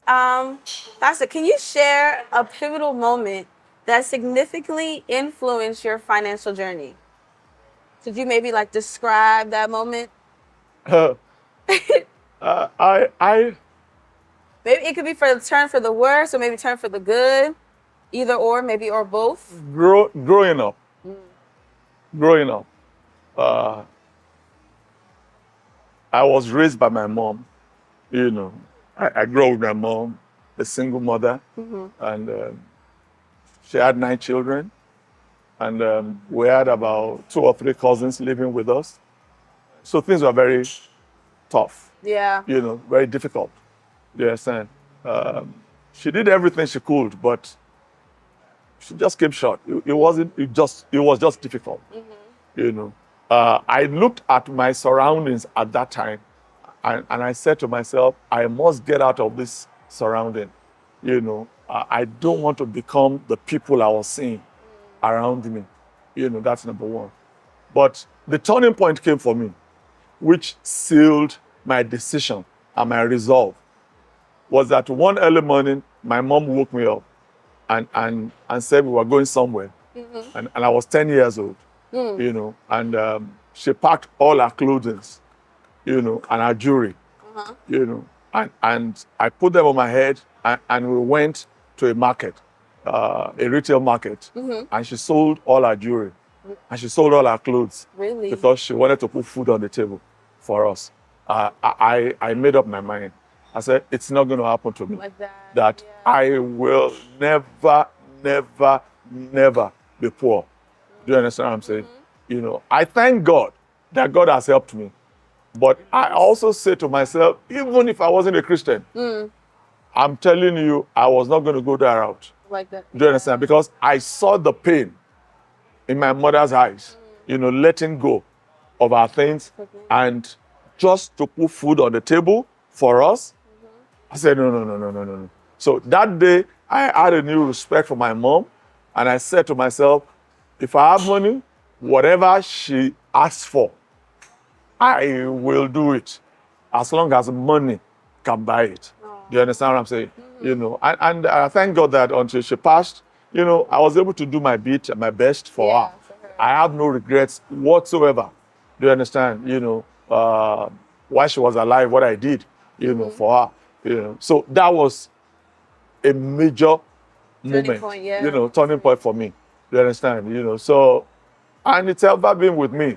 Pastor, can you share a pivotal moment that significantly influenced your financial journey? Could you maybe like describe that moment? I Maybe it could be for turn for the worse or maybe turn for the good. Either or, maybe or both. growing up, growing up, uh, I was raised by my mom. You know, I grew up with my mom, a single mother, and she had 9 children, and we had about 2 or 3 cousins living with us. So things were very tough. Yeah. You know, very difficult. You understand? She did everything she could, but she just came short. It wasn't. It was just difficult. You know. I looked at my surroundings at that time, and I said to myself, I must get out of this surrounding. You know, I don't want to become the people I was seeing around me. You know, that's number one. But the turning point came for me, which sealed my decision and my resolve, was that one early morning, my mom woke me up and said we were going somewhere. And I was 10 years old, you know, and she packed all her clothing, you know, and her jewelry, you know, and I put them on my head and we went to a market, a retail market, and she sold all her jewelry and she sold all her clothes. Really? Because she wanted to put food on the table for us. I made up my mind. I said, it's not going to happen to me. Like that. That Yeah. I will never, never, never be poor. Do you understand what I'm saying? You know, I thank God that God has helped me. But I also say to myself, even if I wasn't a Christian, I'm telling you, I was not going to go that route. Like that. Do you understand? Because I saw the pain in my mother's eyes, you know, letting go of our things and just to put food on the table for us. I said, no. So that day, I had a new respect for my mom, and I said to myself, if I have money, whatever she asks for, I will do it, as long as money can buy it. Do you understand what I'm saying? You know, and I thank God that until she passed, you know, I was able to do my bit and my best for her. I have no regrets whatsoever. Do you understand? You know, while she was alive, what I did, you know, for her. You know, so that was a major moment, point, yeah. you know, turning point for me. Do you understand? You know, so, and it's ever been with me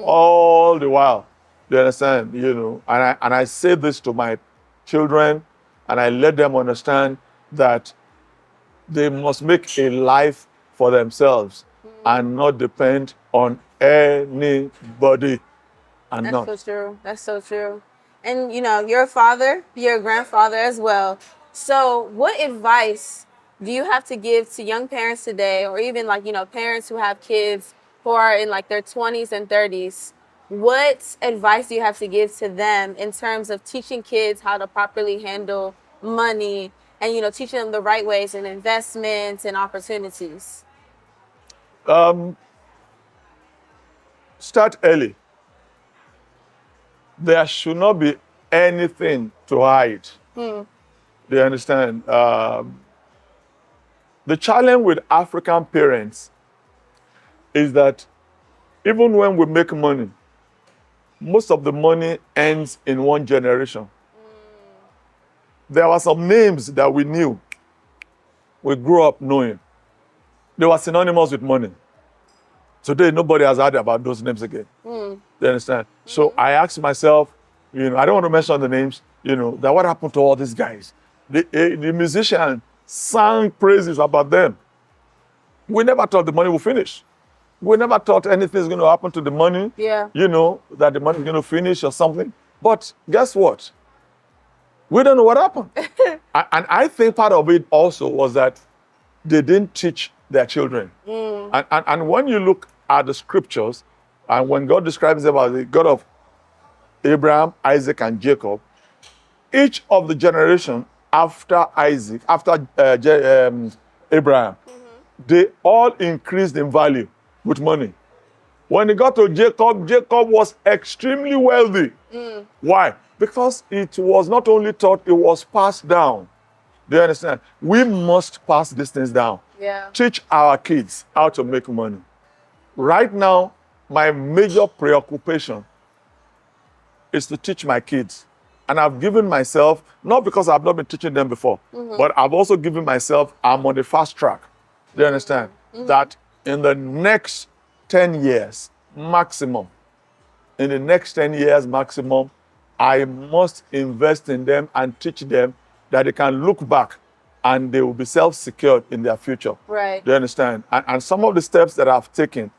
all the while. Do you understand? You know, and I say this to my children, and I let them understand that they must make a life for themselves and not depend on anybody. And That's not. so true. That's so true. And you know, you're a father, you're a grandfather as well. So what advice do you have to give to young parents today, or even like, you know, parents who have kids who are in like their 20s and 30s? What advice do you have to give to them in terms of teaching kids how to properly handle money and, you know, teaching them the right ways in investments and opportunities? Start early. There should not be anything to hide. Do you understand? The challenge with African parents is that even when we make money, most of the money ends in one generation. There were some names that we knew, we grew up knowing. They were synonymous with money. Today, nobody has heard about those names again. Do you understand? So I asked myself, you know, I don't want to mention the names, you know, that what happened to all these guys? The musician sang praises about them. We never thought the money would finish. We never thought anything's going to happen to the money. Yeah. You know, that the money is going to finish or something. But guess what? We don't know what happened. And I think part of it also was that they didn't teach their children. And when you look at the scriptures, and when God describes about the God of Abraham, Isaac, and Jacob, each of the generation after Isaac, after Abraham, they all increased in value with money. When it got to Jacob, Jacob was extremely wealthy. Why? Because it was not only taught, it was passed down. Do you understand? We must pass these things down. Yeah. Teach our kids how to make money. Right now, my major preoccupation is to teach my kids. And I've given myself, not because I've not been teaching them before, but I've also given myself, I'm on the fast track. Do you understand? That in the next 10 years, maximum, in the next 10 years maximum, I must invest in them and teach them that they can look back and they will be self-secured in their future. Right. Do you understand? And some of the steps that I've taken,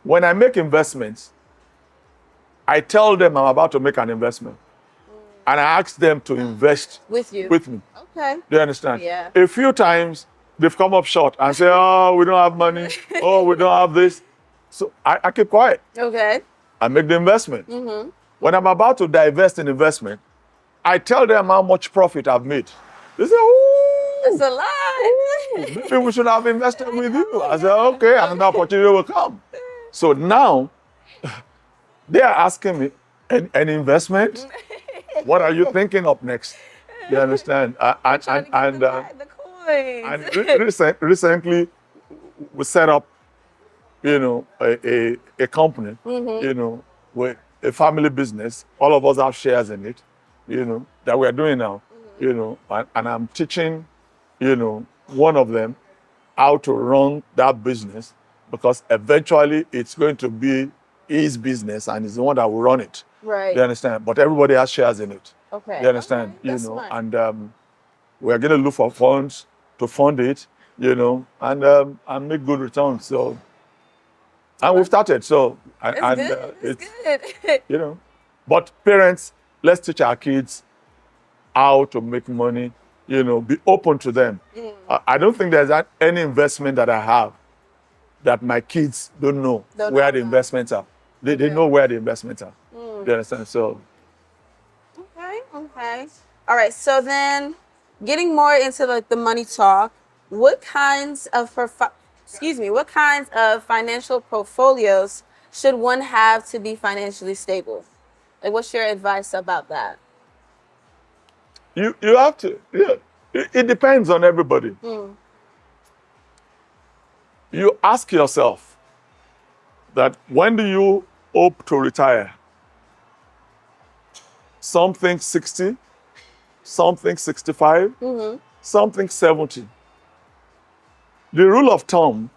when I make investments, I tell them I'm about to make an investment. And I ask them to invest With you. with me. Okay. Do you understand? Yeah. A few times they've come up short and say, oh, we don't have money. Oh, we don't have this. So I keep quiet. Okay. I make the investment. When I'm about to divest in investment, I tell them how much profit I've made. They say, oh, It's a lie. maybe we should have invested with you. I say, okay, another opportunity will come. So now they are asking me, an investment? What are you thinking of next? You understand? And the coins. Recently, we set up, a company, with a family business. All of us have shares in it, that we are doing now, and I'm teaching, one of them how to run that business, because eventually it's going to be his business and he's the one that will run it. Right. You understand? But everybody has shares in it. Okay. You understand? Okay. That's smart. And we're going to look for funds to fund it, and make good returns. So, and we've started. So, It's good. But parents, let's teach our kids how to make money. Be open to them. I don't think there's any investment that I have that my kids don't know where the investments are. They know where the investments are. You understand? So. Okay. All right. So then, getting more into the money talk, what kinds of financial portfolios should one have to be financially stable? Like, what's your advice about that? You have to. Yeah. It depends on everybody. You ask yourself that, when do you hope to retire? Some think 60, some think 65, some think 70. The rule of thumb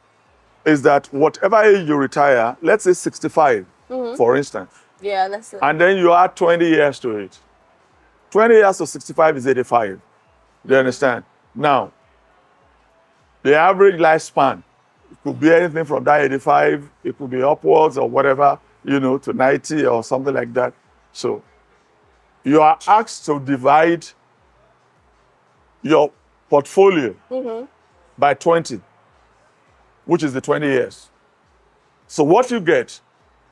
is that whatever age you retire, let's say 65, for instance. Yeah, that's it. And then you add 20 years to it. 20 years to 65 is 85. Do you understand? Now, the average lifespan, it could be anything from that 85, it could be upwards or whatever, to 90 or something like that. So you are asked to divide your portfolio by 20, which is the 20 years. So what you get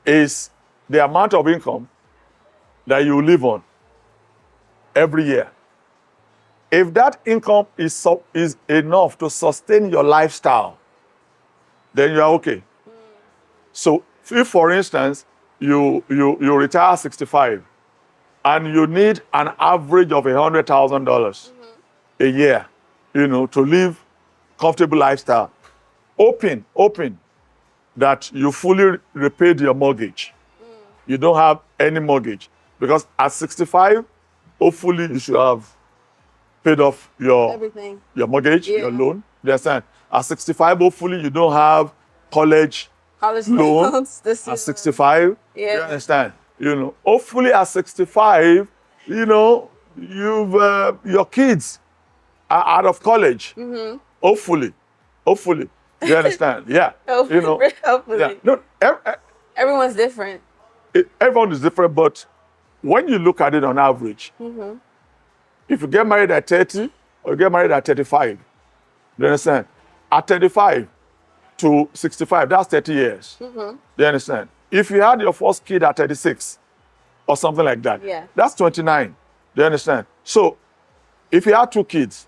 is the amount of income that you live on every year. If that income is enough to sustain your lifestyle, then you are okay. So if, for instance, you retire 65 and you need an average of $100,000 a year, to live comfortable lifestyle, open that you fully repaid your mortgage. You don't have any mortgage, because at 65, hopefully you should have paid off your mortgage, your loan. You understand? At 65, hopefully you don't have college loans. At 65, you understand? Hopefully at 65, you've your kids are out of college. Hopefully, you understand? Yeah. Hopefully. Yeah. No, Everyone's different. Everyone is different, but when you look at it on average, if you get married at 30 or you get married at 35, you understand? At 35 to 65, that's 30 years. You understand? If you had your first kid at 36 or something like that, that's 29. Do you understand? So if you have two kids,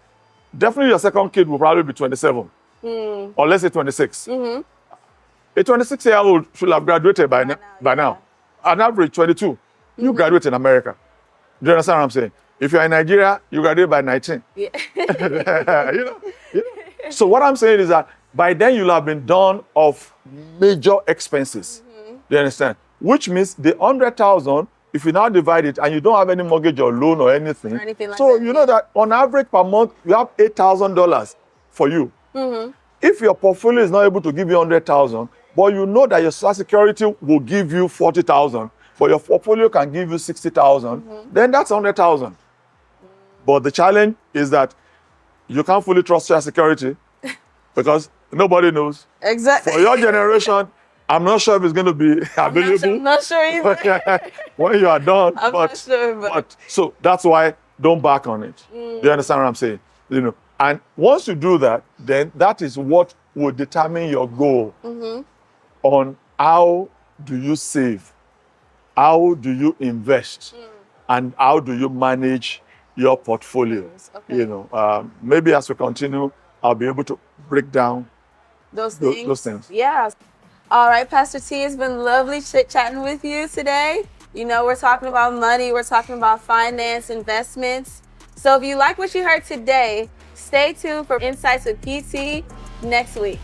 definitely your second kid will probably be 27 or let's say 26. A 26-year-old should have graduated by now. On average, 22. You graduate in America. Do you understand what I'm saying? If you're in Nigeria, you graduate by 19. Yeah. you know? So what I'm saying is that by then you'll have been done of major expenses. You understand? Which means the 100,000, if you now divide it and you don't have any mortgage or loan or anything, Like so that, you know that on average per month you have $8,000 for you. If your portfolio is not able to give you 100,000, but you know that your Social Security will give you 40,000, but your portfolio can give you 60,000, then that's 100,000. But the challenge is that you can't fully trust Social Security because nobody knows. Exactly. For your generation, I'm not sure if it's going to be available. I'm not sure either. When you are done. I'm not sure, but so that's why don't back on it. Do you understand what I'm saying? You know, and once you do that, then that is what will determine your goal on how do you save, how do you invest, and how do you manage your portfolio. Okay. You know, maybe as we continue, I'll be able to break down those things. Those things. Yeah. All right, Pastor T, it's been lovely chit-chatting with you today. You know, we're talking about money, we're talking about finance, investments. So if you like what you heard today, stay tuned for Insights with PT next week.